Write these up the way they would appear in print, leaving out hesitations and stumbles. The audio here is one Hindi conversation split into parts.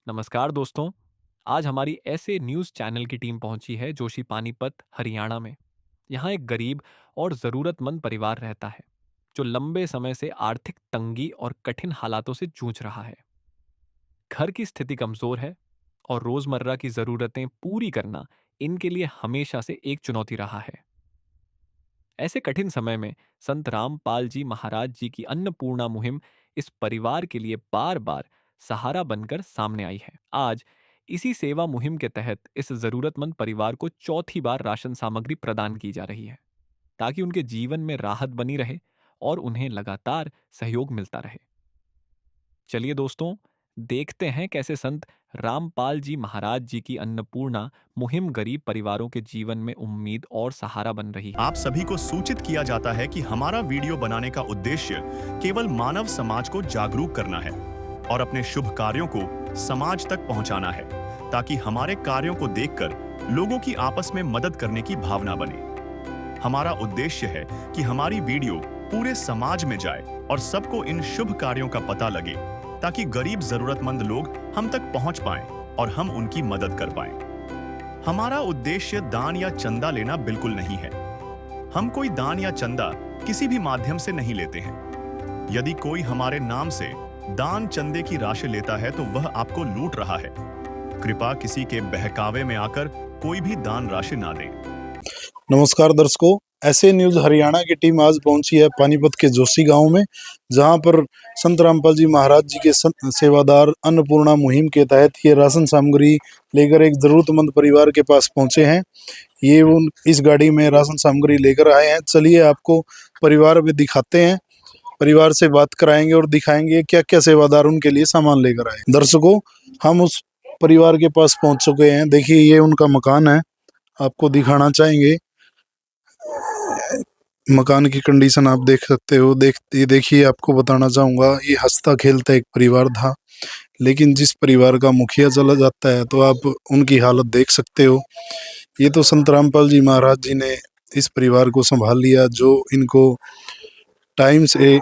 नमस्कार दोस्तों। आज हमारी ऐसे न्यूज़ चैनल की टीम पहुंची है जोशी पानीपत, हरियाणा में। यहाँ एक गरीब और ज़रूरतमंद परिवार रहता है जो लंबे समय से आर्थिक तंगी और कठिन हालातों से जूझ रहा है। घर की स्थिति कमज़ोर है और रोज़मर्रा की ज़रूरतें पूरी करना इनके लिए हमेशा से एक चुनौती रहा है। ऐसे कठिन समय में संत रामपाल जी महाराज जी की अन्नपूर्णा मुहिम इस परिवार के लिए बार बार सहारा बनकर सामने आई है। आज इसी सेवा मुहिम के तहत इस जरूरतमंद परिवार को चौथी बार राशन सामग्री प्रदान की जा रही है ताकि उनके जीवन में राहत बनी रहे और उन्हें लगातार सहयोग मिलता रहे। चलिए दोस्तों, देखते हैं कैसे संत रामपाल जी महाराज जी की अन्नपूर्णा मुहिम गरीब परिवारों के जीवन में उम्मीद और सहारा बन रही है। आप सभी को सूचित किया जाता है कि हमारा वीडियो बनाने का उद्देश्य केवल मानव समाज को जागरूक करना है और अपने शुभ कार्यों को समाज तक पहुंचाना है, ताकि हमारे कार्यों को देखकर लोगों की आपस में मदद करने की भावना बने। हमारा उद्देश्य है कि हमारी वीडियो पूरे समाज में जाए और सबको इन शुभ कार्यों का पता लगे, ताकि गरीब जरूरतमंद लोग हम तक पहुंच पाएं और हम उनकी मदद कर पाएं। हमारा उद्देश्य दान या चंदा लेना बिल्कुल नहीं है। हम कोई दान या चंदा किसी भी माध्यम से नहीं लेते हैं। यदि कोई हमारे नाम से दान चंदे की राशि लेता है तो वह आपको लूट रहा है। कृपया किसी के बहकावे में आकर कोई भी दान राशि ना दें। नमस्कार दर्शकों, ऐसे न्यूज हरियाणा की टीम आज पहुंची है पानीपत के जोशी गांव में, जहां पर संत रामपाल जी महाराज जी के सेवादार अन्नपूर्णा मुहिम के तहत ये राशन सामग्री लेकर एक जरूरतमंद परिवार के पास पहुंचे हैं। ये उन इस गाड़ी में राशन सामग्री लेकर आए हैं। चलिए आपको परिवार में दिखाते हैं, परिवार से बात कराएंगे और दिखाएंगे क्या क्या सेवादार उनके लिए सामान लेकर आए। दर्शकों, हम उस परिवार के पास पहुंच चुके हैं। देखिए, ये उनका मकान है, आपको दिखाना चाहेंगे। मकान की कंडीशन आप देख सकते हो। ये देखिए, आपको बताना चाहूंगा, ये हंसता खेलता एक परिवार था, लेकिन जिस परिवार का मुखिया चला जाता है तो आप उनकी हालत देख सकते हो। ये तो संत रामपाल जी महाराज जी ने इस परिवार को संभाल लिया, जो इनको टाइम से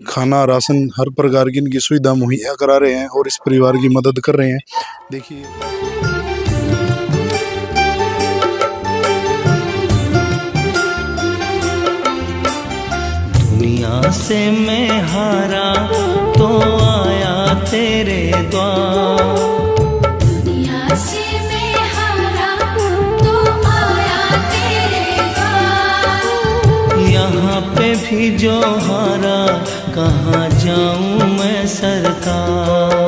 खाना, राशन, हर प्रकार की इनकी सुविधा मुहैया करा रहे हैं और इस परिवार की मदद कर रहे हैं। देखिए, दुनिया से मैं हारा तो आया तेरे द्वार। दुनिया से मैं हारा तो आया तेरे द्वार। यहाँ पे भी जो हारा, कहाँ जाऊँ मैं सरकार।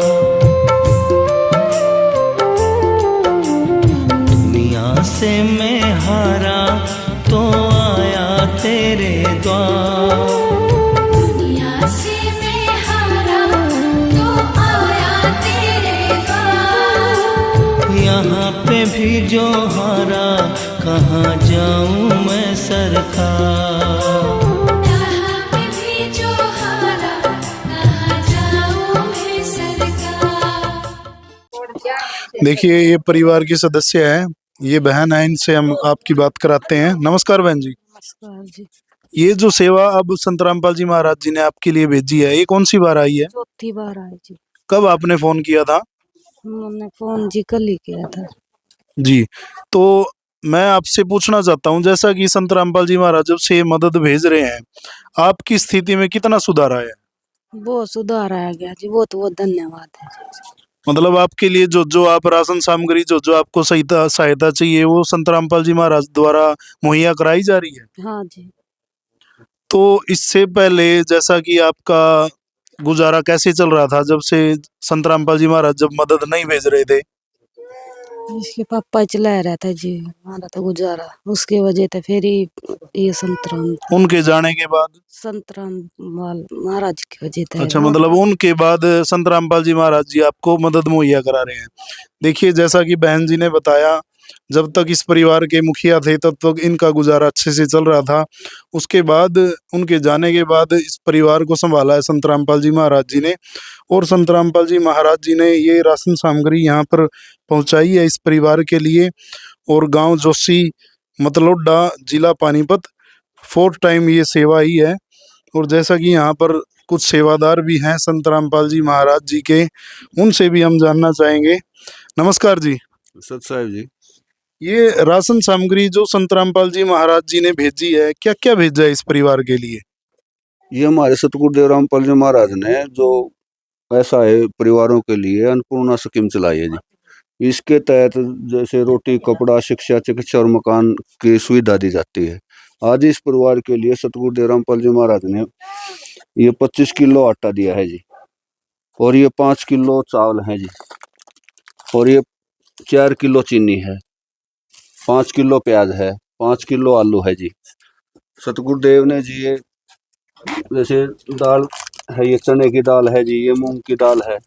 दुनिया से मैं हारा तो आया तेरे द्वार। दुनिया से मैं हारा तो आया तेरे द्वार। यहाँ पे भी जो हारा, कहाँ जाऊँ मैं सरकार। यहाँ पे भी जो हारा, कहाँ जाऊँ मैं सरकार। देखिए, ये परिवार के सदस्य हैं, ये बहन है, इनसे हम आपकी बात कराते हैं। नमस्कार बहन जी। नमस्कार जी। ये जो सेवा अब संत रामपाल जी महाराज जी ने आपके लिए भेजी है, ये कौन सी बार आई है? चौथी बार आई जी। कब आपने फोन किया था? हमने फोन जी कल ही किया था जी, तो मैं आपसे पूछना चाहता हूँ, जैसा कि संत रामपाल जी महाराज जब से ये मदद भेज रहे हैं, आपकी स्थिति में कितना सुधार आया है? बहुत सुधार आ गया जी, बहुत बहुत धन्यवाद है जी। मतलब आपके लिए जो जो आप राशन सामग्री जो आपको सहायता चाहिए, वो संत रामपाल जी महाराज द्वारा मुहैया कराई जा रही है। हाँ जी। तो इससे पहले जैसा कि आपका गुजारा कैसे चल रहा था, जब से संत रामपाल जी महाराज जब मदद नहीं भेज रहे थे? इसके पापा चलाया रहता जी हमारा तो गुजारा, उसके वजह से फिर ही ये उनके जाने के बाद संतराम महाराज की वजह से। अच्छा, मतलब उनके बाद संत रामपाल जी महाराज जी आपको मदद मुहैया करा रहे हैं। देखिए, जैसा कि बहन जी ने बताया, जब तक इस परिवार के मुखिया थे तब तक इनका गुजारा अच्छे से चल रहा था। उसके बाद, उनके जाने के बाद, इस परिवार को संभाला है संत रामपाल जी महाराज जी ने, और संत रामपाल जी महाराज जी ने ये राशन सामग्री यहाँ पर पहुंचाई है इस परिवार के लिए। और गांव जोशी, मतलोडा, जिला पानीपत, 4th टाइम ये सेवा ही है। और जैसा कि यहाँ पर कुछ सेवादार भी हैं संत रामपाल जी महाराज जी के, उनसे भी हम जानना चाहेंगे। नमस्कार जी। सत साहब जी, ये राशन सामग्री जो संत रामपाल जी महाराज जी ने भेजी है, क्या क्या भेजा है इस परिवार के लिए? ये हमारे सतगुरुदेव रामपाल जी महाराज ने जो ऐसा है परिवारों के लिए अन्नपूर्णा स्कीम चलाई है जी। इसके तहत जैसे रोटी, कपड़ा, शिक्षा, चिकित्सा और मकान की सुविधा दी जाती है। आज इस परिवार के लिए सतगुरुदेव रामपाल जी महाराज ने ये 25 किलो आटा दिया है जी, और ये 5 किलो चावल है जी, और ये 4 किलो चीनी है, 5 किलो प्याज है, 5 किलो आलू है जी। सतगुरुदेव ने जी ये जैसे दाल है, ये चने की दाल है जी, ये मूंग की दाल है,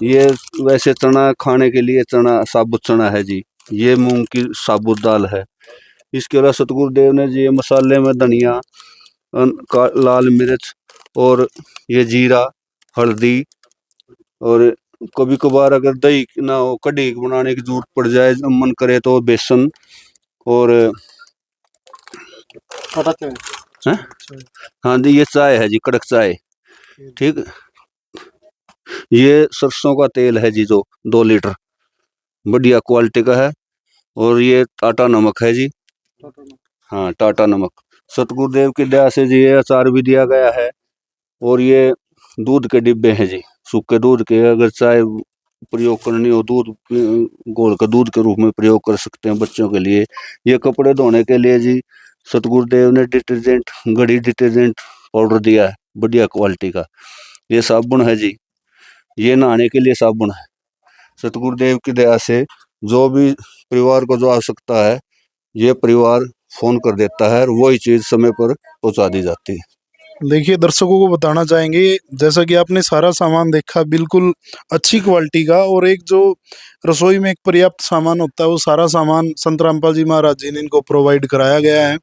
ये वैसे चना खाने के लिए चना, साबुत चना है जी, ये मूंग की साबुत दाल है। इसके अलावा सतगुरुदेव ने जी ये मसाले में धनिया, लाल मिर्च और ये जीरा, हल्दी, और कभी कभार अगर दही ना हो, कढ़ी बनाने की जरूरत पड़ जाए, मन करे तो बेसन और हैं? हाँ जी, ये चाय है जी, कड़क चाय, ठीक। ये सरसों का तेल है जी, जो 2 लीटर बढ़िया क्वालिटी का है, और ये टाटा नमक है जी, हाँ टाटा नमक। सतगुरुदेव की दया से जी ये अचार भी दिया गया है, और ये दूध के डिब्बे हैं जी, सूखे दूध के, अगर चाय प्रयोग करनी हो, दूध घोल कर दूध के रूप में प्रयोग कर सकते हैं बच्चों के लिए। ये कपड़े धोने के लिए जी सतगुरुदेव ने डिटर्जेंट, गड़ी डिटर्जेंट पाउडर दिया है बढ़िया क्वालिटी का। ये साबुन है जी, ये नहाने के लिए साबुन है। सतगुरुदेव की दया से जो भी परिवार को जो आवश्यकता है, ये परिवार फोन कर देता है और वही चीज समय पर पहुंचा दी जाती है। देखिए, दर्शकों को बताना चाहेंगे, जैसा कि आपने सारा सामान देखा, बिल्कुल अच्छी क्वालिटी का, और एक जो रसोई में एक पर्याप्त सामान होता है, वो सारा सामान संत रामपाल जी महाराज जी ने इनको प्रोवाइड कराया गया है।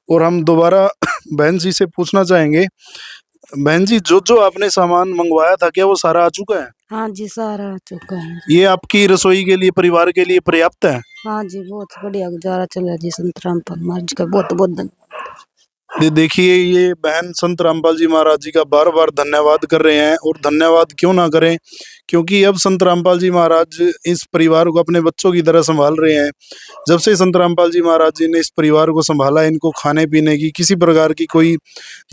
और हम दोबारा बहन जी से पूछना चाहेंगे, बहन जी, जो जो आपने सामान मंगवाया था, क्या वो सारा आ चुका है? हाँ जी, सारा आ चुका है। ये आपकी रसोई के लिए, परिवार के लिए पर्याप्त है? हाँ जी, बहुत बढ़िया गुजारा चल रहा है जी। संत रामपाल महाराज का बहुत बहुत धन्यवाद। देखिए, ये बहन संत रामपाल जी महाराज जी का बार बार धन्यवाद कर रहे हैं, और धन्यवाद क्यों ना करें, क्योंकि अब संत रामपाल जी महाराज इस परिवार को अपने बच्चों की तरह संभाल रहे हैं। जब से संत रामपाल जी महाराज जी ने इस परिवार को संभाला, इनको खाने पीने की किसी प्रकार की कोई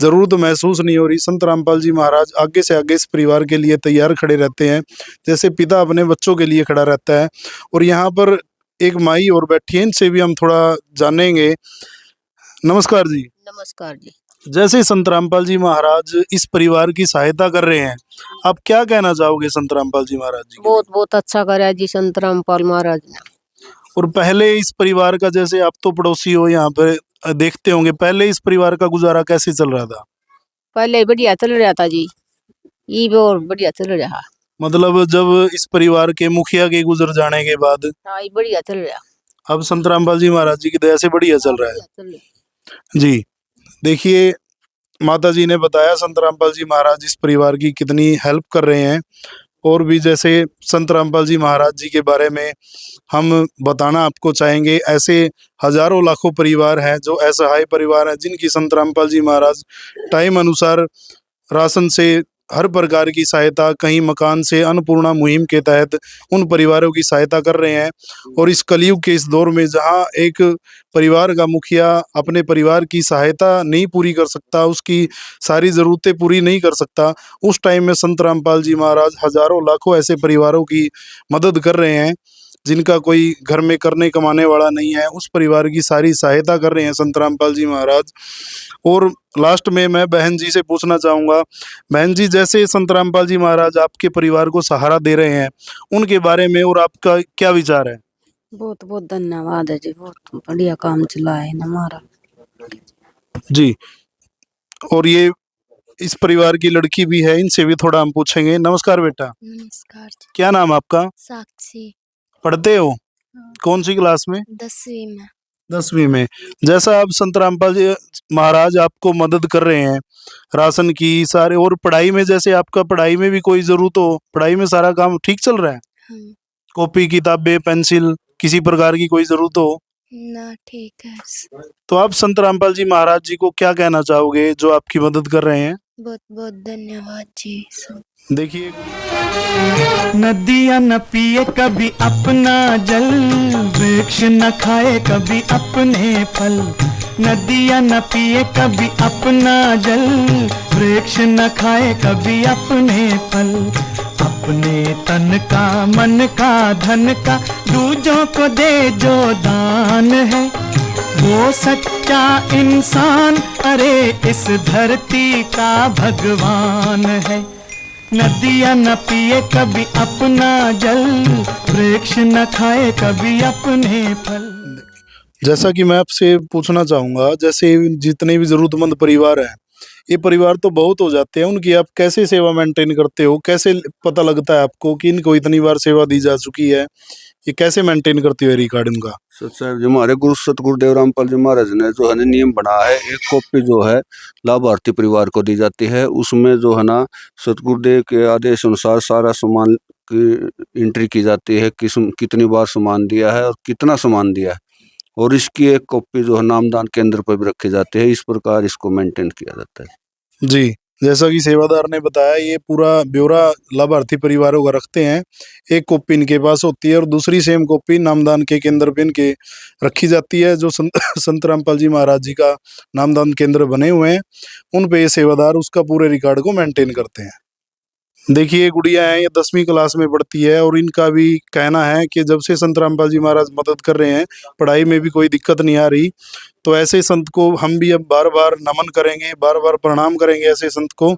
ज़रूरत महसूस नहीं हो रही। संत रामपाल जी महाराज आगे से आगे इस परिवार के लिए तैयार खड़े रहते हैं, जैसे पिता अपने बच्चों के लिए खड़ा रहता है। और यहाँ पर एक माई और बैठी है, इनसे भी हम थोड़ा जानेंगे। नमस्कार जी। नमस्कार जी। जैसे संत रामपाल जी महाराज इस परिवार की सहायता कर रहे हैं, आप क्या कहना चाहोगे संत रामपाल जी महाराज जी के बहुत बहुत अच्छा करा जी संत रामपाल महाराज ने। लिए? और पहले इस परिवार का, जैसे आप तो पड़ोसी हो, यहाँ पे देखते होंगे, पहले इस परिवार का गुजारा कैसे चल रहा था? पहले बढ़िया चल रहा था जी, ये भी और बढ़िया चल रहा। मतलब जब इस परिवार के मुखिया के गुजर जाने के बाद हाँ, ये बढ़िया चल रहा। अब संत रामपाल जी महाराज जी की दया से बढ़िया चल रहा है जी। देखिए, माता जी ने बताया संत रामपाल जी महाराज इस परिवार की कितनी हेल्प कर रहे हैं। और भी जैसे संत रामपाल जी महाराज जी के बारे में हम बताना आपको चाहेंगे, ऐसे हजारों लाखों परिवार हैं जो असहाय परिवार हैं, जिनकी संत रामपाल जी महाराज टाइम अनुसार राशन से हर प्रकार की सहायता, कहीं मकान से, अन्नपूर्णा मुहिम के तहत उन परिवारों की सहायता कर रहे हैं। और इस कलयुग के इस दौर में, जहां एक परिवार का मुखिया अपने परिवार की सहायता नहीं पूरी कर सकता, उसकी सारी ज़रूरतें पूरी नहीं कर सकता, उस टाइम में संत रामपाल जी महाराज हजारों लाखों ऐसे परिवारों की मदद कर रहे हैं, जिनका कोई घर में करने कमाने वाला नहीं है, उस परिवार की सारी सहायता कर रहे हैं संत रामपाल जी महाराज। और लास्ट में मैं बहन जी से पूछना चाहूँगा, बहन जी, जैसे संत रामपाल जी महाराज आपके परिवार को सहारा दे रहे हैं, उनके बारे में और आपका क्या विचार है? बहुत बहुत धन्यवाद है जी, बहुत बढ़िया काम चला है ना हमारा जी। और ये इस परिवार की लड़की भी है, इनसे भी थोड़ा हम पूछेंगे। नमस्कार बेटा। नमस्कार जी। क्या नाम आपका? साक्षी। पढ़ते हो? हाँ। कौन सी क्लास में? 10वीं में। 10वीं में। जैसा अब संत रामपाल जी महाराज आपको मदद कर रहे हैं राशन की, सारे, और पढ़ाई में, जैसे आपका पढ़ाई में भी कोई जरूरत हो, पढ़ाई में सारा काम ठीक चल रहा है? हाँ। कॉपी, किताबें, पेंसिल, किसी प्रकार की कोई जरूरत हो ना, ठीक है। तो आप संत रामपाल जी महाराज जी को क्या कहना चाहोगे, जो आपकी मदद कर रहे हैं? बहुत बहुत धन्यवाद जी सब। देखिए नदियाँ न पिए कभी अपना जल, वृक्ष न खाए कभी अपने फल। नदियाँ न पिए कभी अपना जल, वृक्ष न खाए कभी अपने फल। अपने तन का मन का धन का दूजों को दे जो दान है, वो सच्चा इंसान अरे इस धरती का भगवान है। नदियाँ न पिए कभी अपना जल, वृक्ष न खाए कभी अपने फल। जैसा कि मैं आपसे पूछना चाहूंगा, जैसे जितने भी जरूरतमंद परिवार हैं, ये परिवार तो बहुत हो जाते हैं, उनकी आप कैसे सेवा मेंटेन करते हो? कैसे पता लगता है आपको कि इनको इतनी बार सेवा दी जा चुकी है? ये कैसे मेंटेन करते हो रिकॉर्ड इनका? सत साहब जी, हमारे गुरु सतगुरुदेव रामपाल जी महाराज ने जो है नियम बनाया है, एक कॉपी जो है लाभार्थी परिवार को दी जाती है। उसमें जो है ना सतगुरुदेव के आदेश अनुसार सारा सामान की एंट्री की जाती है, कितनी बार सामान दिया है और कितना सामान दिया है, और इसकी एक कॉपी जो है नामदान केंद्र पर भी रखी जाती है। इस प्रकार इसको मेंटेन किया जाता है जी, जैसा कि सेवादार ने बताया, ये पूरा ब्यौरा लाभार्थी परिवारों का रखते हैं। एक कॉपी इनके पास होती है और दूसरी सेम कॉपी नामदान के केंद्र पे इनके रखी जाती है। जो संत रामपाल जी महाराज जी का नामदान केंद्र बने हुए हैं, उन पे ये सेवादार उसका पूरे रिकॉर्ड को मेंटेन करते हैं। देखिए गुड़िया है, ये 10वीं क्लास में पढ़ती है और इनका भी कहना है कि जब से संत रामपाल जी महाराज मदद कर रहे हैं, पढ़ाई में भी कोई दिक्कत नहीं आ रही। तो ऐसे संत को हम भी अब बार बार नमन करेंगे, बार बार प्रणाम करेंगे ऐसे संत को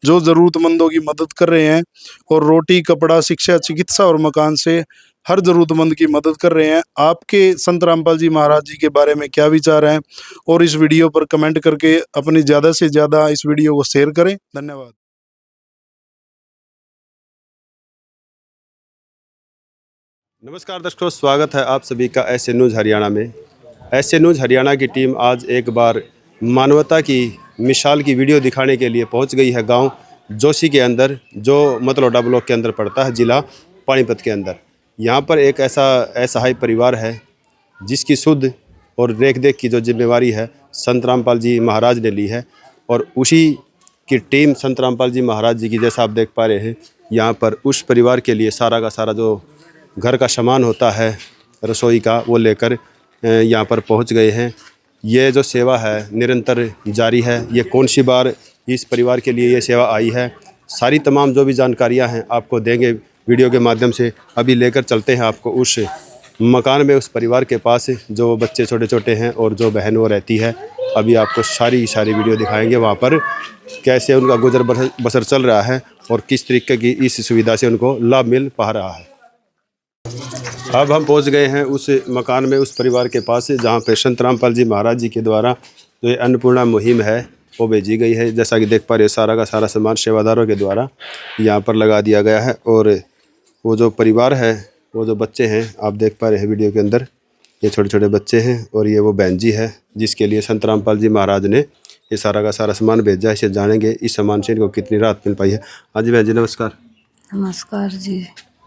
जो जरूरतमंदों की मदद कर रहे हैं और रोटी कपड़ा शिक्षा चिकित्सा और मकान से हर जरूरतमंद की मदद कर रहे हैं। आपके संत रामपाल जी महाराज जी के बारे में क्या विचार हैं? और इस वीडियो पर कमेंट करके अपनी ज़्यादा से ज़्यादा इस वीडियो को शेयर करें। धन्यवाद। नमस्कार दर्शकों, स्वागत है आप सभी का ऐसे न्यूज़ हरियाणा में। ऐसे न्यूज़ हरियाणा की टीम आज एक बार मानवता की मिसाल की वीडियो दिखाने के लिए पहुंच गई है गांव जोशी के अंदर, जो मतलौडा ब्लॉक के अंदर पड़ता है, ज़िला पानीपत के अंदर। यहां पर एक ऐसा असहाय परिवार है जिसकी शुद्ध और देख देख की जो जिम्मेवारी है संत रामपाल जी महाराज ने ली है, और उसी की टीम संत रामपाल जी महाराज जी की, जैसा आप देख पा रहे हैं, यहाँ पर उस परिवार के लिए सारा का सारा जो घर का सामान होता है रसोई का, वो लेकर यहाँ पर पहुँच गए हैं। ये जो सेवा है निरंतर जारी है। ये कौन सी बार इस परिवार के लिए ये सेवा आई है, सारी तमाम जो भी जानकारियाँ हैं आपको देंगे वीडियो के माध्यम से। अभी लेकर चलते हैं आपको उस मकान में, उस परिवार के पास जो बच्चे छोटे छोटे हैं और जो बहन वो रहती है। अभी आपको सारी वीडियो दिखाएंगे वहाँ पर कैसे उनका गुजर बसर चल रहा है और किस तरीके की इस सुविधा से उनको लाभ मिल पा रहा है। अब हम पहुंच गए हैं उस मकान में, उस परिवार के पास, जहां पे संत रामपाल जी महाराज जी के द्वारा जो ये अन्नपूर्णा मुहिम है वो भेजी गई है। जैसा कि देख पा रहे, सारा का सारा सामान सेवादारों के द्वारा यहां पर लगा दिया गया है। और वो जो परिवार है, वो जो बच्चे हैं आप देख पा रहे हैं वीडियो के अंदर, ये छोटे छोटे बच्चे हैं। और ये वो बहन जी है जिसके लिए संत रामपाल जी महाराज ने ये सारा का सारा सामान भेजा है। इसे जानेंगे इस सामान से इनको कितनी राहत मिल पाई है। हाँ जी बहन जी, नमस्कार। नमस्कार जी।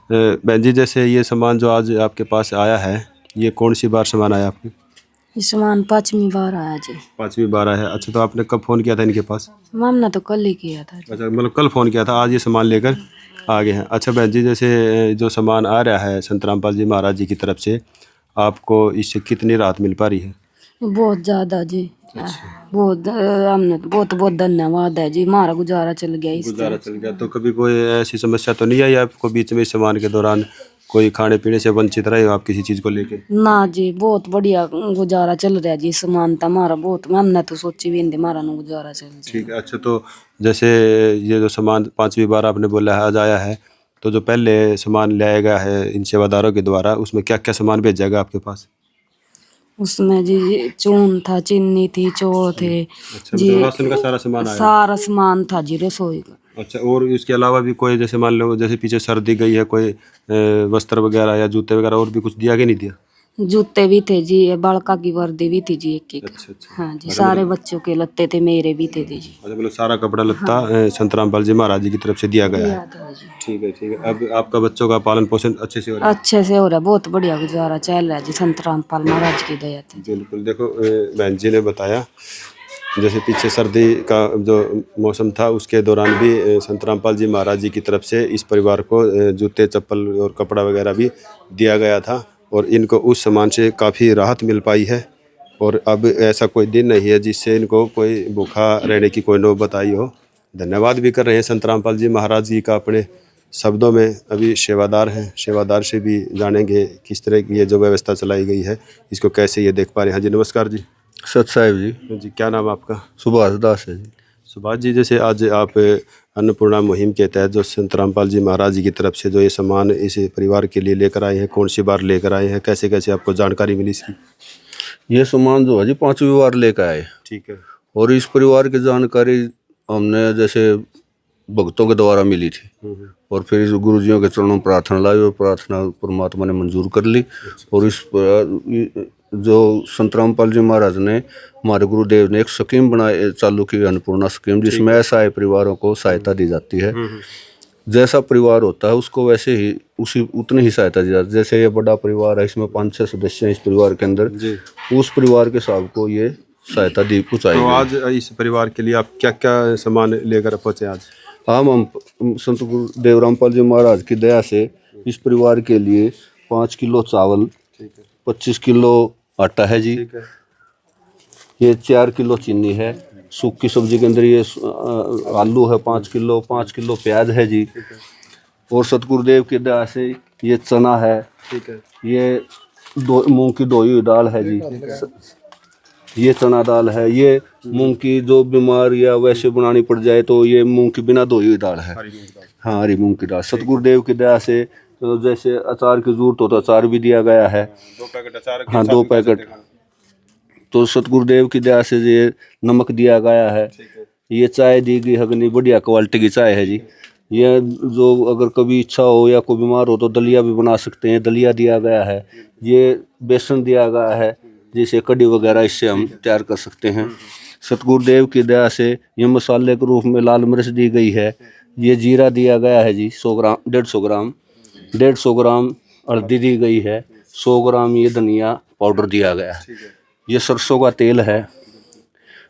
बहन जी, जैसे ये सामान जो आज आपके पास आया है, ये कौन सी बार सामान आया आपके? ये सामान 5वीं बार आया जी। 5वीं बार आया है। अच्छा, तो आपने कब फ़ोन किया था इनके पास? हमने तो कल ही किया था जी। अच्छा, मतलब कल फ़ोन किया था, आज ये सामान लेकर आ गए हैं। अच्छा बहन जी, जैसे जो सामान आ रहा है संत रामपाल जी महाराज जी की तरफ से, आपको इससे कितनी राहत मिल पा रही है? बहुत ज़्यादा जी। बहुत हमने बहुत बहुत धन्यवाद है जी, हमारा गुजारा चल गया इससे। गुजारा चल गया। तो कभी कोई ऐसी समस्या तो नहीं आई आपको बीच में इस सामान के दौरान? कोई खाने पीने से वंचित रहे हो आप किसी चीज़ को लेके? ना जी, बहुत बढ़िया गुजारा चल रहा है जी। सामान था हमारा बहुत, हमने तो सोची भी नहीं हमारा ना गुजारा चल जाए। ठीक है। अच्छा, तो जैसे ये जो सामान 5वीं बार आपने बोला है आज आया है, तो जो पहले सामान लाया गया है इन सेवादारों के द्वारा, उसमें क्या क्या सामान भेजा गया आपके पास? उसमें जी चून था, चीनी थी, चौल थे। अच्छा, जी मतलब राशन का सारा सामान आया? सारा सामान था जी रसोई का। अच्छा, और इसके अलावा भी कोई, जैसे मान लो जैसे पीछे सर्दी गई है, कोई वस्त्र वगैरह या जूते वगैरह और भी कुछ दिया कि नहीं दिया? जूते भी थे जी, बालका की वर्दी भी थी जी, एक अच्छा अच्छा। हाँ जी, सारे बच्चों के लत्ते थे, मेरे भी थे जी। अच्छा, मतलब सारा कपड़ा लत्ता संत रामपाल जी महाराज जी की तरफ से दिया गया है। था जी। ठीक है ठीक है। अब आपका बच्चों का पालन पोषण अच्छे से हो रहा है? अच्छे से हो रहा है, बहुत बढ़िया गुजारा चल रहा है जी, संत रामपाल महाराज की दया थी। बिल्कुल। देखो, बहन जी ने बताया जैसे पीछे सर्दी का जो मौसम था उसके दौरान भी संत रामपाल जी महाराज जी की तरफ से इस परिवार को जूते चप्पल और कपड़ा वगैरह भी दिया गया था और इनको उस सामान से काफ़ी राहत मिल पाई है। और अब ऐसा कोई दिन नहीं है जिससे इनको कोई भूखा रहने की कोई नौबत आई हो। धन्यवाद भी कर रहे हैं संत रामपाल जी महाराज जी का अपने शब्दों में। अभी सेवादार हैं, सेवादार से भी जानेंगे किस तरह की ये जो व्यवस्था चलाई गई है इसको कैसे ये देख पा रहे हैं। हाँ जी, नमस्कार जी। सत साहेब जी। जी, क्या नाम आपका? सुभाष दास है जी। सुभाष जी, जैसे आज आप अन्नपूर्णा मुहिम के तहत जो संत रामपाल जी महाराज जी की तरफ से जो ये सामान इस परिवार के लिए लेकर आए हैं, कौन सी बार लेकर आए हैं, कैसे कैसे आपको जानकारी मिली इसकी? ये सामान जो है जी 5वीं बार लेकर आए। ठीक है। और इस परिवार की जानकारी हमने जैसे भक्तों के द्वारा मिली थी और फिर इस गुरुजियों के चरणों में प्रार्थना लाई और प्रार्थना परमात्मा ने मंजूर कर ली। और इस जो संत रामपाल जी महाराज ने, हमारे गुरुदेव ने एक स्कीम बनाई, चालू की, अन्नपूर्णा स्कीम, जिसमें असहाय परिवारों को सहायता दी जाती है। जैसा परिवार होता है उसको वैसे ही उतनी ही सहायता दी जाती है। जैसे ये बड़ा परिवार है, इसमें 5-6 सदस्य हैं इस परिवार के अंदर, उस परिवार के साहब को ये सहायता दी पहुँचाई। तो आज इस परिवार के लिए आप क्या क्या सामान लेकर पहुँचे आज? हम संत गुरुदेव रामपाल जी महाराज की दया से इस परिवार के लिए 5 किलो चावल, 25 किलो आटा है जी, ये 4 किलो चीनी है, सूखी सब्जी के अंदर ये आलू है 5 किलो प्याज है जी, और सतगुरुदेव की दया से ये चना है, ठीक है, ये मूंग की धोई हुई दाल है जी, ये चना दाल है, ये मूंग की जो बीमार या वैसे बनानी पड़ जाए तो ये मूंग की बिना धोई हुई दाल है। हाँ, हरी मूंग की दाल। सतगुरुदेव की दया से तो जैसे अचार की जरूरत हो तो अचार भी दिया गया है। 2 पैकेट अचार। हाँ, 2 पैकेट। तो सतगुरुदेव की दया से ये नमक दिया गया है, ये चाय दी गई है, बढ़िया क्वालिटी की चाय है जी। ये जो अगर कभी इच्छा हो या कोई बीमार हो तो दलिया भी बना सकते हैं, दलिया दिया गया है। ये बेसन दिया गया है, जैसे कड़ी वगैरह इससे हम तैयार कर सकते हैं। सतगुरुदेव की दया से ये मसाले के रूप में लाल मिर्च दी गई है, ये जीरा दिया गया है जी 100 ग्राम, 150 ग्राम हल्दी दी गई है, 100 ग्राम ये धनिया पाउडर दिया गया है, ये सरसों का तेल है,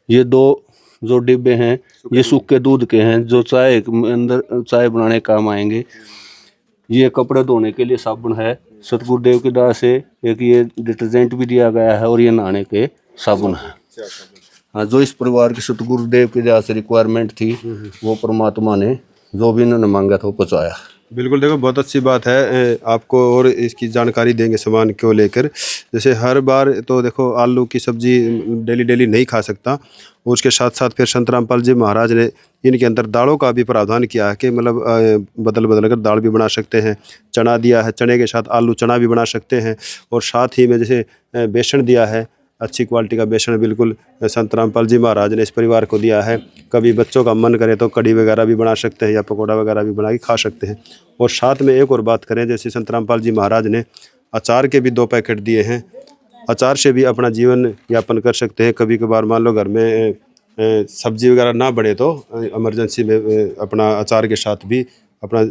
ये 2 जो डिब्बे हैं ये सूखे दूध के हैं जो चाय के अंदर चाय बनाने काम आएंगे। ये कपड़े धोने के लिए साबुन है, सतगुरुदेव की दया से एक ये डिटर्जेंट भी दिया गया है, और ये नहाने के साबुन है। हाँ, जो इस परिवार की सतगुरुदेव की दया से रिक्वायरमेंट थी वो परमात्मा ने जो भी इन्होंने मांगा था वो पहुँचाया। बिल्कुल, देखो बहुत अच्छी बात है। आपको और इसकी जानकारी देंगे सामान को लेकर। जैसे हर बार तो देखो आलू की सब्जी डेली नहीं खा सकता, और उसके साथ साथ फिर संत रामपाल जी महाराज ने इनके अंदर दालों का भी प्रावधान किया है कि मतलब बदल कर दाल भी बना सकते हैं। चना दिया है, चने के साथ आलू चना भी बना सकते हैं, और साथ ही में जैसे बेसन दिया है, अच्छी क्वालिटी का बेसन बिल्कुल संत रामपाल जी महाराज ने इस परिवार को दिया है। कभी बच्चों का मन करे तो कड़ी वगैरह भी बना सकते हैं या पकौड़ा वगैरह भी बना के खा सकते हैं। और साथ में एक और बात करें, जैसे संत रामपाल जी महाराज ने अचार के भी 2 पैकेट दिए हैं। अचार से भी अपना जीवन यापन कर सकते हैं। कभी कभार मान लो घर में सब्जी वगैरह ना बने तो इमरजेंसी में अपना अचार के साथ भी अपना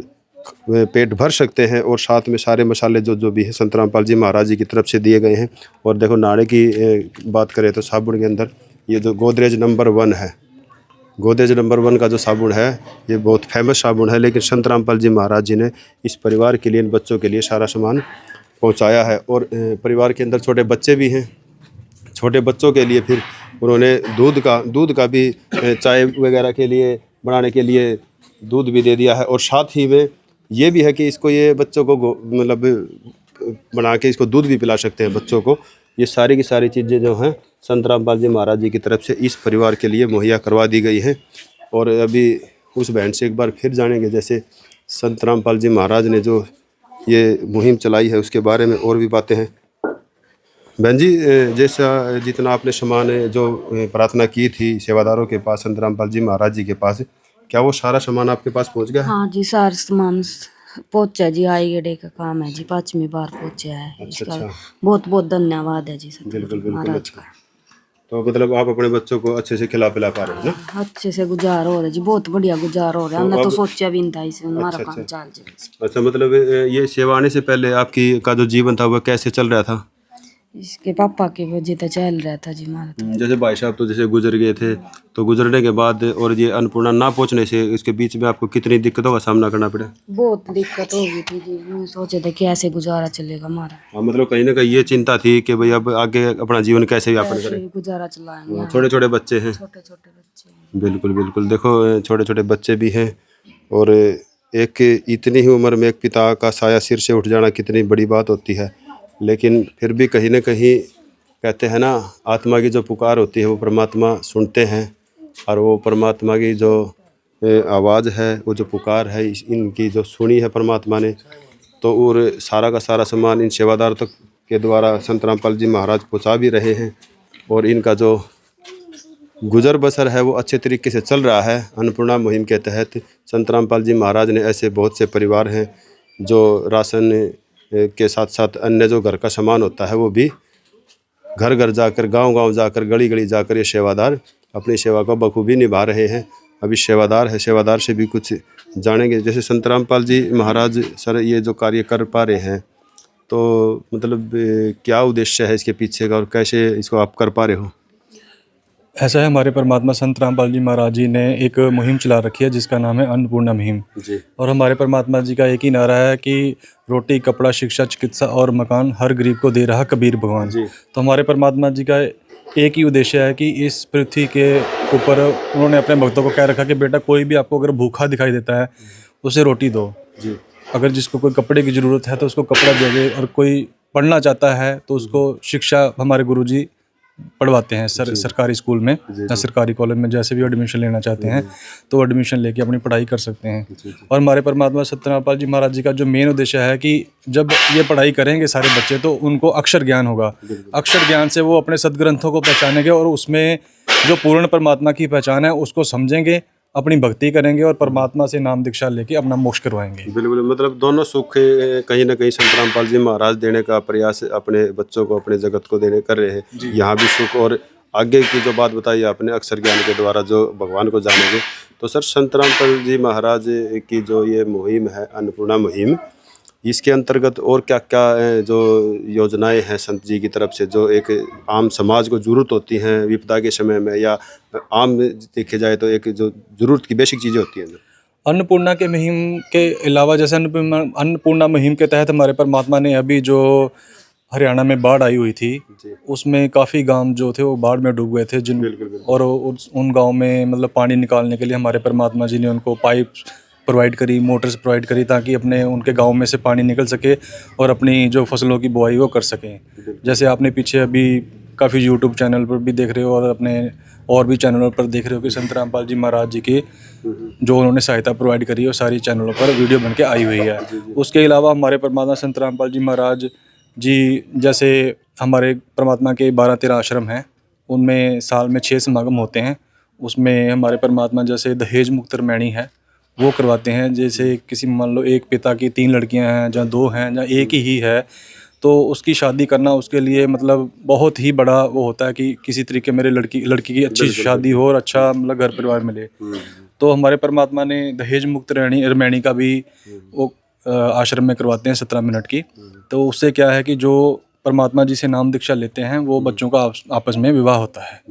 पेट भर सकते हैं। और साथ में सारे मसाले जो भी है संत रामपाल जी महाराज जी की तरफ से दिए गए हैं। और देखो नाड़े की बात करें तो साबुन के अंदर ये जो गोदरेज नंबर 1 है, गोदरेज नंबर 1 का जो साबुन है ये बहुत फेमस साबुन है, लेकिन संत रामपाल जी महाराज जी ने इस परिवार के लिए, इन बच्चों के लिए सारा सामान पहुंचाया है। और परिवार के अंदर छोटे बच्चे भी हैं, छोटे बच्चों के लिए फिर उन्होंने दूध का भी चाय वगैरह के लिए बनाने के लिए दूध भी दे दिया है। और साथ ही में ये भी है कि इसको ये बच्चों को मतलब बना के इसको दूध भी पिला सकते हैं बच्चों को। ये सारी की सारी चीज़ें जो हैं संत रामपाल जी महाराज जी की तरफ से इस परिवार के लिए मुहैया करवा दी गई हैं। और अभी उस बहन से एक बार फिर जानेंगे, जैसे संत रामपाल जी महाराज ने जो ये मुहिम चलाई है उसके बारे में और भी बातें हैं। बहन जी, जैसा जितना आपने सामान जो प्रार्थना की थी सेवादारों के पास, संत रामपाल जी महाराज जी के पास, क्या वो सारा सामान आपके पास पहुंच गया है? हाँ जी, सारा सामान पहुंचा जी, आई गेड़े का काम है जी, 5वीं बार पहुंचा है। अच्छा। बहुत बहुत धन्यवाद है जी बिल्कुल महाराज का। तो मतलब आप अपने बच्चों को अच्छे से खिला पिला पा रहे हैं ना? अच्छे से गुजार हो रहा है जी, बहुत बढ़िया गुजार हो रहा है। हमने तो सोचा भी नहीं था इसे हमारा अच्छा, काम चल जाए। अच्छा, मतलब ये सेवा आने से पहले आपकी का जो जीवन था वह कैसे चल रहा था? इसके पापा की वजह से चल रहा था जी हमारा तो। जैसे भाई साहब तो जैसे गुजर गए थे, तो गुजरने के बाद और ये अन्नपूर्णा ना पहुंचने से इसके बीच में आपको कितनी दिक्कतों का सामना करना पड़ा? बहुत दिक्कत हो गई थी जी, मैं सोचे थे कैसे गुजारा चलेगा हमारा, हाँ, मतलब कहीं ना कहीं ये चिंता थी कि भाई अब आगे अपना जीवन कैसे यापन कैसे करें। गुजारा चलाएंगे। छोटे छोटे बच्चे हैं। छोटे छोटे बच्चे हैं। बिल्कुल बिल्कुल, देखो छोटे छोटे बच्चे भी हैं, और एक इतनी ही उम्र में एक पिता का साया सिर से उठ जाना कितनी बड़ी बात होती है। लेकिन फिर भी कहीं ना कहीं कहते हैं ना, आत्मा की जो पुकार होती है वो परमात्मा सुनते हैं, और वो परमात्मा की जो आवाज़ है, वो जो पुकार है, इनकी जो सुनी है परमात्मा ने, तो और सारा का सारा सामान इन सेवादार तक के द्वारा संत रामपाल जी महाराज पहुँचा भी रहे हैं, और इनका जो गुजर बसर है वो अच्छे तरीके से चल रहा है। अन्नपूर्णा मुहिम के तहत संत रामपाल जी महाराज ने ऐसे बहुत से परिवार हैं जो राशन के साथ साथ अन्य जो घर का सामान होता है वो भी घर घर जाकर, गांव गांव जाकर, गली गली जाकर ये सेवादार अपनी सेवा को बखूबी निभा रहे हैं। अभी सेवादार है, सेवादार से भी कुछ जानेंगे। जैसे संत रामपाल जी महाराज सर ये जो कार्य कर पा रहे हैं, तो मतलब क्या उद्देश्य है इसके पीछे का, और कैसे इसको आप कर पा रहे हो? ऐसा है, हमारे परमात्मा संत रामपाल जी महाराज जी ने एक मुहिम चला रखी है जिसका नाम है अन्नपूर्णा मुहिम। जी। और हमारे परमात्मा जी का एक ही नारा है कि रोटी, कपड़ा, शिक्षा, चिकित्सा और मकान हर गरीब को दे रहा कबीर भगवान। जी। तो हमारे परमात्मा जी का एक ही उद्देश्य है कि इस पृथ्वी के ऊपर उन्होंने अपने भक्तों को कह रखा कि बेटा कोई भी आपको अगर भूखा दिखाई देता है उसे रोटी दो। जी। अगर जिसको कोई कपड़े की ज़रूरत है तो उसको कपड़ा दोगे, और कोई पढ़ना चाहता है तो उसको शिक्षा हमारे गुरुजी पढ़वाते हैं सरकारी स्कूल में या सरकारी कॉलेज में, जैसे भी एडमिशन लेना चाहते हैं तो एडमिशन लेके अपनी पढ़ाई कर सकते हैं। और हमारे परमात्मा संत रामपाल जी महाराज जी का जो मेन उद्देश्य है कि जब ये पढ़ाई करेंगे सारे बच्चे तो उनको अक्षर ज्ञान होगा। अक्षर ज्ञान से वो अपने सदग्रंथों को पहचानेंगे, और उसमें जो पूर्ण परमात्मा की पहचान है उसको समझेंगे, अपनी भक्ति करेंगे और परमात्मा से नाम दीक्षा लेके अपना मोक्ष करवाएंगे। बिल्कुल, मतलब दोनों सुख कहीं ना कहीं संत रामपाल जी महाराज देने का प्रयास अपने बच्चों को, अपने जगत को देने कर रहे हैं। यहाँ भी सुख, और आगे की जो बात बताई आपने अक्षर ज्ञान के द्वारा जो भगवान को जानेंगे। तो सर, संत रामपाल जी महाराज की जो ये मुहिम है अन्नपूर्णा मुहिम, इसके अंतर्गत और क्या क्या जो योजनाएं हैं संत जी की तरफ से जो एक आम समाज को ज़रूरत होती हैं विपदा के समय में, या आम देखे जाए तो एक जो ज़रूरत की बेसिक चीज़ें होती हैं? अन्नपूर्णा के मुहिम के अलावा, जैसे अन्नपूर्णा मुहिम के तहत हमारे परमात्मा ने अभी जो हरियाणा में बाढ़ आई हुई थी उसमें काफ़ी गांव जो थे वो बाढ़ में डूब गए थे, और उन गांव में मतलब पानी निकालने के लिए हमारे परमात्मा जी ने उनको पाइप प्रोवाइड करी, मोटर्स प्रोवाइड करी, ताकि अपने उनके गांव में से पानी निकल सके और अपनी जो फसलों की बुआई वो कर सकें। जैसे आपने पीछे अभी काफ़ी यूट्यूब चैनल पर भी देख रहे हो और अपने और भी चैनलों पर देख रहे हो कि संत रामपाल जी महाराज जी की जो उन्होंने सहायता प्रोवाइड करी है वो सारी चैनलों पर वीडियो बन के आई हुई है। उसके अलावा हमारे परमात्मा संत रामपाल जी महाराज जी, जैसे हमारे परमात्मा के 12-13 आश्रम हैं, उनमें साल में 6 समागम होते हैं। उसमें हमारे परमात्मा जैसे दहेज मुक्त रमैणी है वो करवाते हैं। जैसे किसी मान लो एक पिता की 3 लड़कियां हैं, या 2 हैं, या एक ही है, तो उसकी शादी करना उसके लिए मतलब बहुत ही बड़ा वो होता है कि किसी तरीके मेरे लड़की की अच्छी शादी हो और अच्छा मतलब घर परिवार मिले। तो हमारे परमात्मा ने दहेज मुक्त रमैणी का भी वो आश्रम में करवाते हैं 17 मिनट की। तो उससे क्या है कि जो परमात्मा जी से नाम दीक्षा लेते हैं वो बच्चों का आपस में विवाह होता है,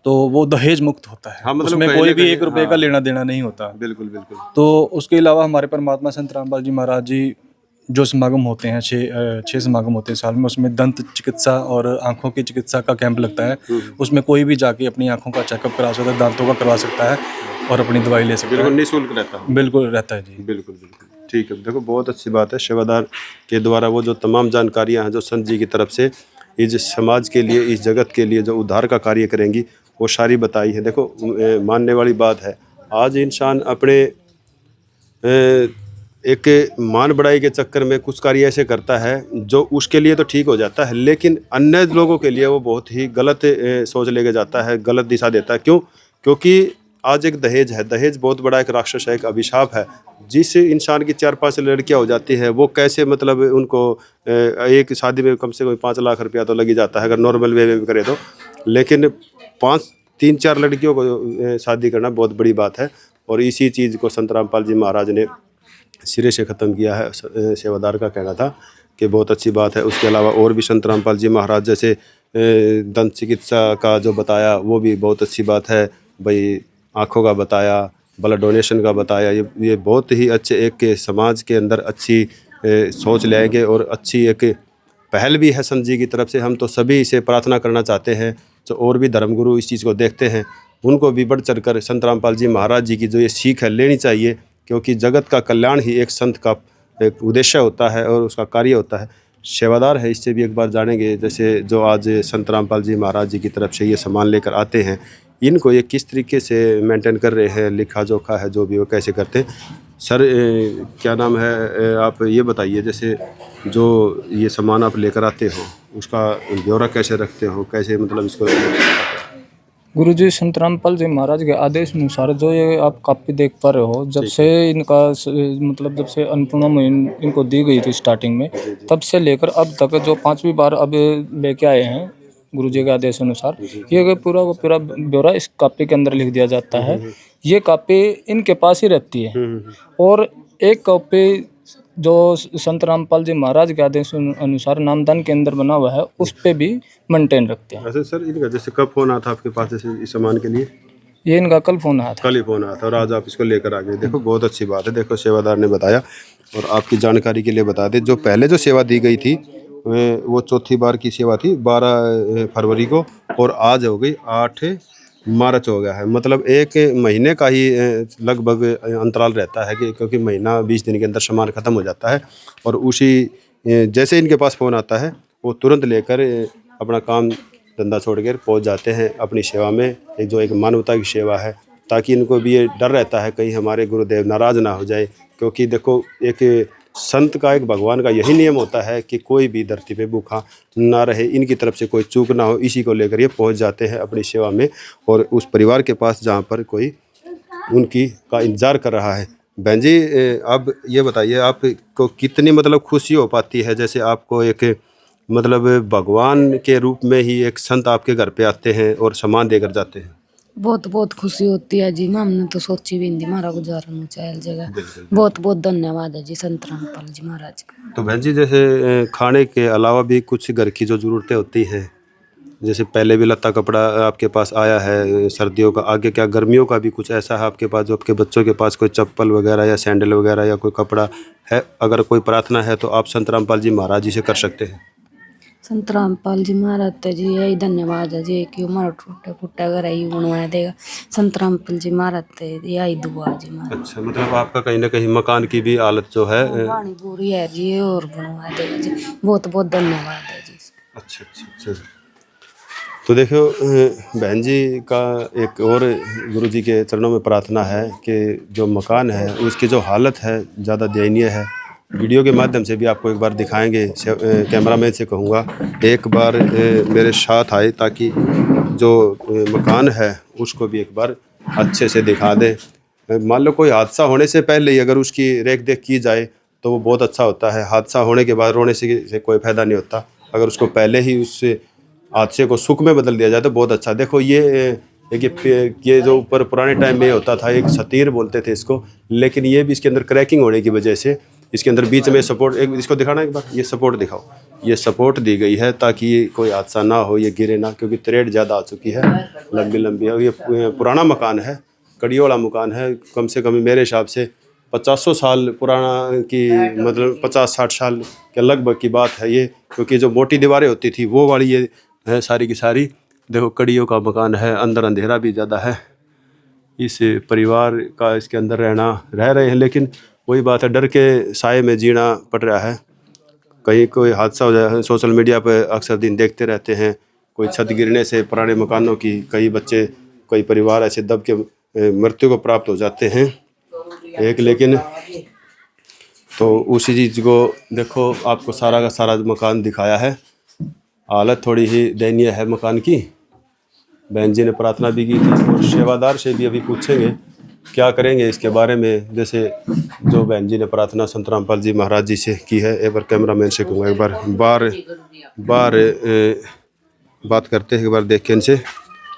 तो वो दहेज मुक्त होता है। हाँ, मतलब उसमें कोई भी 1 रुपए का लेना देना नहीं होता। बिल्कुल बिल्कुल। तो उसके अलावा हमारे परमात्मा संत रामपाल जी महाराज जी जो समागम होते हैं, 6 समागम होते हैं साल में, उसमें दंत चिकित्सा और आंखों की चिकित्सा का कैंप लगता है। उसमें कोई भी जाके अपनी आंखों का चेकअप करा सकता है, दांतों का करवा सकता है और अपनी दवाई ले सकता है। बिल्कुल निःशुल्क रहता है। बिल्कुल रहता है जी। बिल्कुल बिल्कुल, ठीक है। देखो बहुत अच्छी बात है, सेवादार के द्वारा वो जो तमाम जानकारियाँ हैं जो संत जी की तरफ से इस समाज के लिए, इस जगत के लिए जो उद्धार का कार्य करेंगी वो सारी बताई है। देखो मानने वाली बात है, आज इंसान अपने एक मान बढ़ाई के चक्कर में कुछ कार्य ऐसे करता है जो उसके लिए तो ठीक हो जाता है, लेकिन अन्य लोगों के लिए वो बहुत ही गलत सोच लेके जाता है, गलत दिशा देता है। क्यों? क्योंकि आज एक दहेज है, दहेज बहुत बड़ा एक राक्षस है, एक अभिशाप है। जिस इंसान की 4-5 लड़कियां हो जाती है वो कैसे मतलब उनको एक शादी में कम से कम 5 लाख रुपया तो लग ही जाता है अगर नॉर्मल वे में करे तो, लेकिन 3-4 लड़कियों को शादी करना बहुत बड़ी बात है। और इसी चीज़ को संत रामपाल जी महाराज ने सिरे से ख़त्म किया है। सेवादार का कहना था कि बहुत अच्छी बात है। उसके अलावा और भी संत रामपाल जी महाराज जैसे दंत चिकित्सा का जो बताया वो भी बहुत अच्छी बात है भाई। आँखों का बताया, ब्लड डोनेशन का बताया, ये बहुत ही अच्छे एक समाज के अंदर अच्छी सोच ले आएंगे और अच्छी एक पहल भी है संत जी की तरफ से। हम तो सभी इसे प्रार्थना करना चाहते हैं जो और भी धर्मगुरु इस चीज़ को देखते हैं उनको भी बढ़ चढ़ कर संत रामपाल जी महाराज जी की जो ये सीख है लेनी चाहिए, क्योंकि जगत का कल्याण ही एक संत का एक उद्देश्य होता है और उसका कार्य होता है। सेवादार है, इससे भी एक बार जानेंगे जैसे जो आज संत रामपाल जी महाराज जी की तरफ से ये सामान लेकर आते हैं इनको ये किस तरीके से मेंटेन कर रहे हैं, लिखा जोखा है जो भी वो कैसे करते हैं। सर क्या नाम है, आप ये बताइए जैसे जो ये सामान आप लेकर आते हो उसका ब्यौरा कैसे रखते हो, कैसे मतलब इसको गुरुजी संत रामपाल जी महाराज के आदेश अनुसार जो ये आप कापी देख पा रहे हो, जब से इनका मतलब जब से अन्नपूर्णा मुहिम इनको दी गई थी स्टार्टिंग में, तब से लेकर अब तक जो 5वीं बार अब लेके आए हैं गुरुजी के आदेश अनुसार, ये पूरा का पूरा ब्यौरा इस कापी के अंदर लिख दिया जाता है। ये कापी इनके पास ही रहती है और एक कापी जो संत रामपाल जी महाराज के आदेश अनुसार नामदान के अंदर बना हुआ है उस पे भी मेंटेन रखते हैं। अच्छा सर, इनका जैसे कब फोन आया था आपके पास जैसे इस सामान के लिए? ये इनका कल फोन आया था। कल ही फोन आया था और आज आप इसको लेकर आ गए। देखो बहुत अच्छी बात है। देखो सेवादार ने बताया और आपकी जानकारी के लिए बता दें, जो पहले जो सेवा दी गई थी वो चौथी बार की सेवा थी 12 फरवरी को और आज हो गई 8 मार्च हो गया है। मतलब एक महीने का ही लगभग अंतराल रहता है कि क्योंकि महीना 20 दिन के अंदर सामान ख़त्म हो जाता है और उसी जैसे इनके पास फ़ोन आता है वो तुरंत लेकर अपना काम धंधा छोड़कर पहुंच जाते हैं अपनी सेवा में। एक जो एक मानवता की सेवा है, ताकि इनको भी ये डर रहता है कहीं हमारे गुरुदेव नाराज़ ना हो जाए, क्योंकि देखो एक संत का एक भगवान का यही नियम होता है कि कोई भी धरती पे भूखा ना रहे, इनकी तरफ से कोई चूक ना हो, इसी को लेकर ये पहुंच जाते हैं अपनी सेवा में और उस परिवार के पास जहां पर कोई उनकी का इंतज़ार कर रहा है। बहन जी अब ये बताइए आपको कितनी मतलब खुशी हो पाती है जैसे आपको एक मतलब भगवान के रूप में ही एक संत आपके घर पे आते हैं और सामान देकर जाते हैं? बहुत बहुत खुशी होती है जी। हमने तो सोची भी नहीं हमारा गुजारा हो चाहे जगह। बहुत बहुत धन्यवाद है जी संत रामपाल जी महाराज का। तो बहन जी जैसे खाने के अलावा भी कुछ घर की जो ज़रूरतें होती हैं, जैसे पहले भी लत्ता कपड़ा आपके पास आया है सर्दियों का, आगे क्या गर्मियों का भी कुछ ऐसा है आपके पास जो आपके बच्चों के पास कोई चप्पल वगैरह या सैंडल वगैरह या कोई कपड़ा है? अगर कोई प्रार्थना है तो आप संत रामपाल जी महाराज जी से कर सकते हैं। संत रामपाल जी महाराज तो जी यही धन्यवाद है जी कि हमारा टूटा फूटा घर ही बनवा देगा। संत रामपाल जी महाराज तो यही दुआ जी महाराज। अच्छा, मतलब आपका कहीं ना कहीं मकान की भी हालत जो है पानी पूरी है जी और बनवा देगा जी। बहुत बहुत धन्यवाद है जी। अच्छा अच्छा अच्छा। तो देखो बहन जी का एक और गुरु जी के चरणों में प्रार्थना है कि जो मकान है उसकी जो हालत है ज़्यादा दयनीय है। वीडियो के माध्यम से भी आपको एक बार दिखाएंगे। कैमरामैन से कहूँगा एक बार मेरे साथ आए ताकि जो मकान है उसको भी एक बार अच्छे से दिखा दें। मान लो कोई हादसा होने से पहले ही अगर उसकी रेख देख की जाए तो वो बहुत अच्छा होता है। हादसा होने के बाद रोने से कोई फ़ायदा नहीं होता। अगर उसको पहले ही उस हादसे को सुख में बदल दिया जाए तो बहुत अच्छा। देखो ये जो ऊपर पुराने टाइम में होता था एक सतीर बोलते थे इसको, लेकिन ये भी इसके अंदर क्रैकिंग होने की वजह से इसके अंदर बीच में सपोर्ट, एक इसको दिखाना एक बार, ये सपोर्ट दिखाओ, ये सपोर्ट दी गई है ताकि कोई हादसा ना हो, ये गिरे ना, क्योंकि थ्रेड ज़्यादा आ चुकी है, लंबी लंबी है। ये पुराना मकान है, कड़ियों वाला मकान है, कम से कम मेरे हिसाब से 50 साल पुराना की मतलब 50-60 साल के लगभग की बात है ये, क्योंकि जो मोटी दीवारें होती थी वो वाली ये है सारी की सारी। देखो कड़ियों का मकान है, अंदर अंधेरा भी ज़्यादा है। इस परिवार का इसके अंदर रह रहे हैं, लेकिन वही बात है डर के साए में जीना पड़ रहा है। कहीं कोई हादसा हो जाए, सोशल मीडिया पर अक्सर दिन देखते रहते हैं कोई छत गिरने से पुराने मकानों की, कई बच्चे कई परिवार ऐसे दब के मृत्यु को प्राप्त हो जाते हैं एक। लेकिन तो उसी चीज़ को देखो, आपको सारा का सारा मकान दिखाया है। हालत थोड़ी ही दयनीय है मकान की। बहन जी ने प्रार्थना भी की थी और सेवादार से भी अभी पूछेंगे क्या करेंगे इसके बारे में। जैसे जो बहन जी ने प्रार्थना संत रामपाल जी महाराज जी से की है, एक बार कैमरामैन से कहूँगा एक बार बात करते हैं, एक बार देख के इनसे।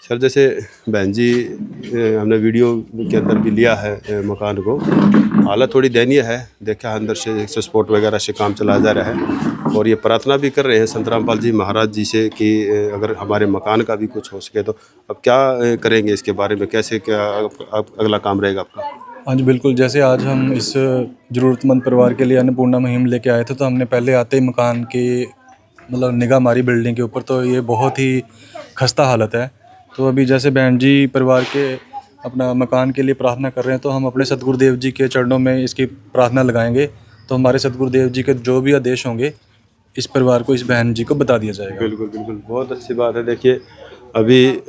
सर जैसे बहन जी हमने वीडियो के अंदर भी लिया है मकान को, हालत थोड़ी दयनीय है। देखा अंदर से 100 वगैरह से काम चलाया जा रहा है और ये प्रार्थना भी कर रहे हैं संत रामपाल जी महाराज जी से कि अगर हमारे मकान का भी कुछ हो सके तो। अब क्या करेंगे इसके बारे में, कैसे क्या अगला काम रहेगा आपका? हाँ जी बिल्कुल, जैसे आज हम इस ज़रूरतमंद परिवार के लिए अन्नपूर्णा मुहिम लेके आए थे, तो हमने पहले आते ही मकान की मतलब निगाह मारी बिल्डिंग के ऊपर, तो ये बहुत ही खस्ता हालत है। तो अभी जैसे बहन जी परिवार के अपना मकान के लिए प्रार्थना कर रहे हैं, तो हम अपने सतगुरुदेव जी के चरणों में इसकी प्रार्थना लगाएंगे। तो हमारे सतगुरुदेव जी के जो भी आदेश होंगे इस परिवार को, इस बहन जी को बता दिया जाएगा। बिल्कुल बिल्कुल, बहुत अच्छी बात है। देखिए अभी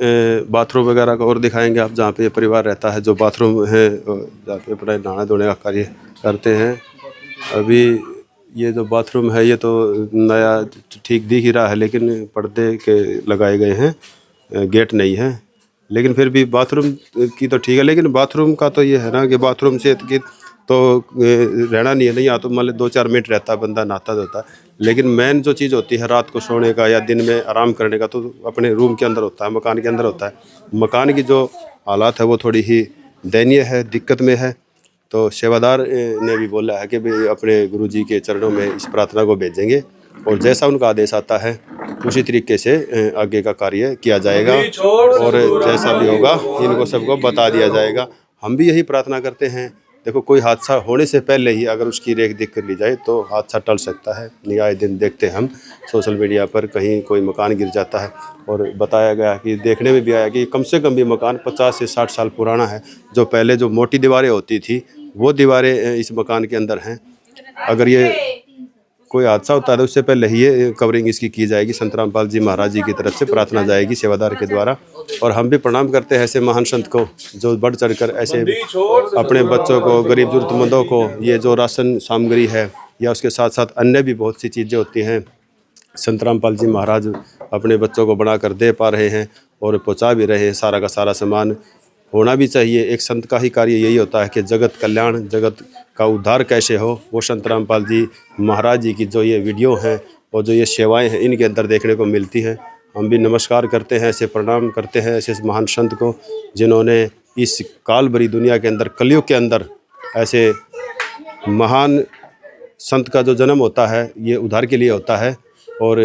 बाथरूम वगैरह का और दिखाएंगे आप, जहाँ पे ये परिवार रहता है, जो बाथरूम है जहाँ पे अपना नहाने धोने का कार्य करते हैं। अभी ये जो बाथरूम है ये तो नया ठीक दिख ही रहा है, लेकिन पर्दे के लगाए गए हैं, गेट नहीं है। लेकिन फिर भी बाथरूम की तो ठीक है, लेकिन बाथरूम का तो ये है ना कि बाथरूम से तो रहना नहीं है, नहीं आ तो मान लो 2-4 मिनट रहता है, बंदा नहाता धोता है। लेकिन मेन जो चीज़ होती है रात को सोने का या दिन में आराम करने का, तो अपने रूम के अंदर होता है, मकान के अंदर होता है। मकान की जो हालात है वो थोड़ी ही दयनीय है, दिक्कत में है। तो सेवादार ने भी बोला है कि भाई अपने गुरुजी के चरणों में इस प्रार्थना को भेजेंगे और जैसा उनका आदेश आता है उसी तरीके से आगे का कार्य किया जाएगा और जैसा भी होगा इनको सबको बता दिया जाएगा। हम भी यही प्रार्थना करते हैं। देखो कोई हादसा होने से पहले ही अगर उसकी रेख देख कर ली जाए तो हादसा टल सकता है। नहीं आए दिन देखते हैं हम सोशल मीडिया पर कहीं कोई मकान गिर जाता है और बताया गया कि देखने में भी आया कि कम से कम भी मकान 50 से 60 साल पुराना है। जो पहले जो मोटी दीवारें होती थी वो दीवारें इस मकान के अंदर हैं। अगर ये कोई हादसा होता है तो उससे पहले ही ये कवरिंग इसकी की जाएगी। संत रामपाल जी महाराज जी की तरफ से प्रार्थना जाएगी सेवादार के द्वारा। और हम भी प्रणाम करते हैं ऐसे महान संत को जो बढ़ चढ़कर ऐसे अपने बच्चों को, गरीब जरूरतमंदों को ये जो राशन सामग्री है या उसके साथ साथ अन्य भी बहुत सी चीज़ें होती हैं, संत रामपाल जी महाराज अपने बच्चों को बना कर दे पा रहे हैं और पहुँचा भी रहे हैं। सारा का सारा सामान होना भी चाहिए। एक संत का ही कार्य यही होता है कि जगत कल्याण, जगत का उद्धार कैसे हो, वो संत रामपाल जी महाराज जी की जो ये वीडियो हैं और जो ये सेवाएं हैं इनके अंदर देखने को मिलती हैं। हम भी नमस्कार करते हैं, ऐसे प्रणाम करते हैं ऐसे महान संत को जिन्होंने इस काल भरी दुनिया के अंदर, कलयुग के अंदर ऐसे महान संत का जो जन्म होता है ये उद्धार के लिए होता है। और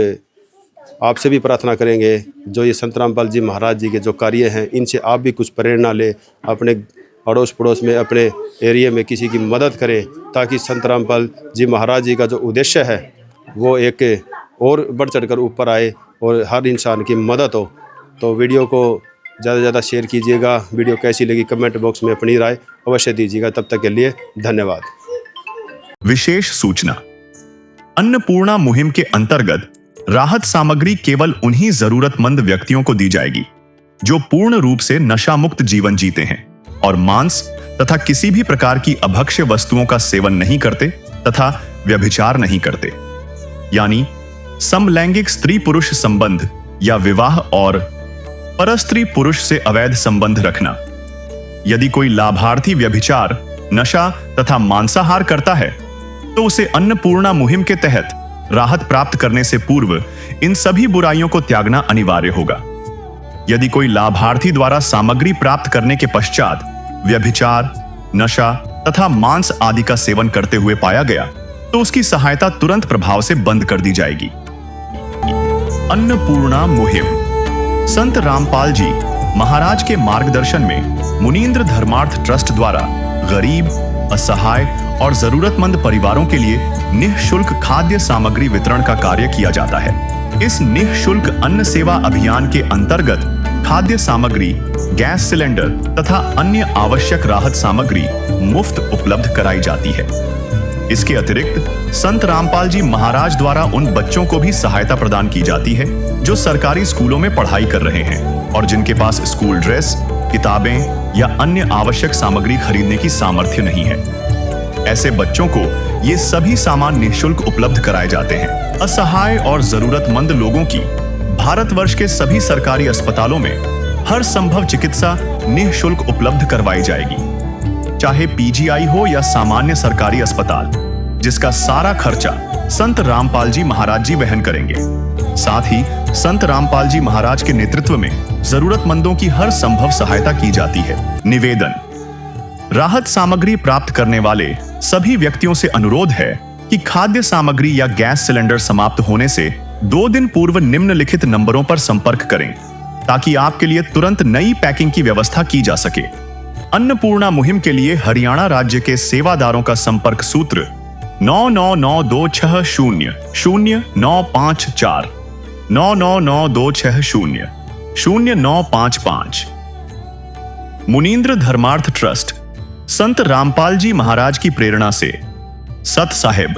आपसे भी प्रार्थना करेंगे जो ये संत रामपाल जी महाराज जी के जो कार्य हैं इनसे आप भी कुछ प्रेरणा ले, अपने अड़ोस पड़ोस में, अपने एरिया में किसी की मदद करें ताकि संत रामपाल जी महाराज जी का जो उद्देश्य है वो एक और बढ़ चढ़कर ऊपर आए और हर इंसान की मदद हो। तो वीडियो को ज़्यादा से ज़्यादा शेयर कीजिएगा। वीडियो कैसी लगी कमेंट बॉक्स में अपनी राय अवश्य दीजिएगा। तब तक के लिए धन्यवाद। विशेष सूचना, अन्नपूर्णा मुहिम के अंतर्गत राहत सामग्री केवल उन्हीं जरूरतमंद व्यक्तियों को दी जाएगी जो पूर्ण रूप से नशा मुक्त जीवन जीते हैं और मांस तथा किसी भी प्रकार की अभक्ष्य वस्तुओं का सेवन नहीं करते तथा व्यभिचार नहीं करते, यानी समलैंगिक स्त्री पुरुष संबंध या विवाह और परस्त्री पुरुष से अवैध संबंध रखना। यदि कोई लाभार्थी व्यभिचार, नशा तथा मांसाहार करता है तो उसे अन्नपूर्णा मुहिम के तहत राहत प्राप्त करने से पूर्व इन सभी बुराइयों को त्यागना अनिवार्य होगा। यदि कोई लाभार्थी द्वारा सामग्री प्राप्त करने के पश्चात व्यभिचार, नशा तथा मांस आदि का सेवन करते हुए पाया गया तो उसकी सहायता तुरंत प्रभाव से बंद कर दी जाएगी। अन्नपूर्णा मुहिम संत रामपाल जी महाराज के मार्गदर्शन में मुनीन्द्र धर्मार्थ ट्रस्ट द्वारा गरीब, असहाय और जरूरतमंद परिवारों के लिए निःशुल्क खाद्य सामग्री वितरण का कार्य किया जाता है। इस निःशुल्क अन्न सेवा अभियान के अंतर्गत खाद्य सामग्री, गैस सिलेंडर तथा अन्य आवश्यक राहत सामग्री मुफ्त उपलब्ध कराई जाती है। इसके अतिरिक्त संत रामपाल जी महाराज द्वारा उन बच्चों को भी सहायता प्रदान की जाती है जो सरकारी स्कूलों में पढ़ाई कर रहे हैं और जिनके पास स्कूल ड्रेस, किताबें या अन्य आवश्यक सामग्री खरीदने की सामर्थ्य नहीं है। ऐसे बच्चों को ये सभी सामान निःशुल्क उपलब्ध कराए जाते हैं। असहाय और जरूरतमंद लोगों की भारतवर्ष के सभी सरकारी अस्पतालों में हर संभव चिकित्सा निःशुल्क उपलब्ध करवाई जाएगी, चाहे पीजीआई हो या सामान्य सरकारी अस्पताल, जिसका सारा खर्चा संत रामपाल जी महाराज जी वहन करेंगे। साथ ही संत रामपाल जी महाराज के नेतृत्व में जरूरतमंदों की हर संभव सहायता की जाती है। निवेदन, राहत सामग्री प्राप्त करने वाले सभी व्यक्तियों से अनुरोध है कि खाद्य सामग्री या गैस सिलेंडर समाप्त होने से 2 दिन पूर्व निम्नलिखित नंबरों पर संपर्क करें ताकि आपके लिए तुरंत नई पैकिंग की व्यवस्था की जा सके। अन्नपूर्णा मुहिम के लिए हरियाणा राज्य के सेवादारों का संपर्क सूत्र 9992600954 9992600955। मुनींद्र धर्मार्थ ट्रस्ट संत रामपाल जी महाराज की प्रेरणा से सत साहिब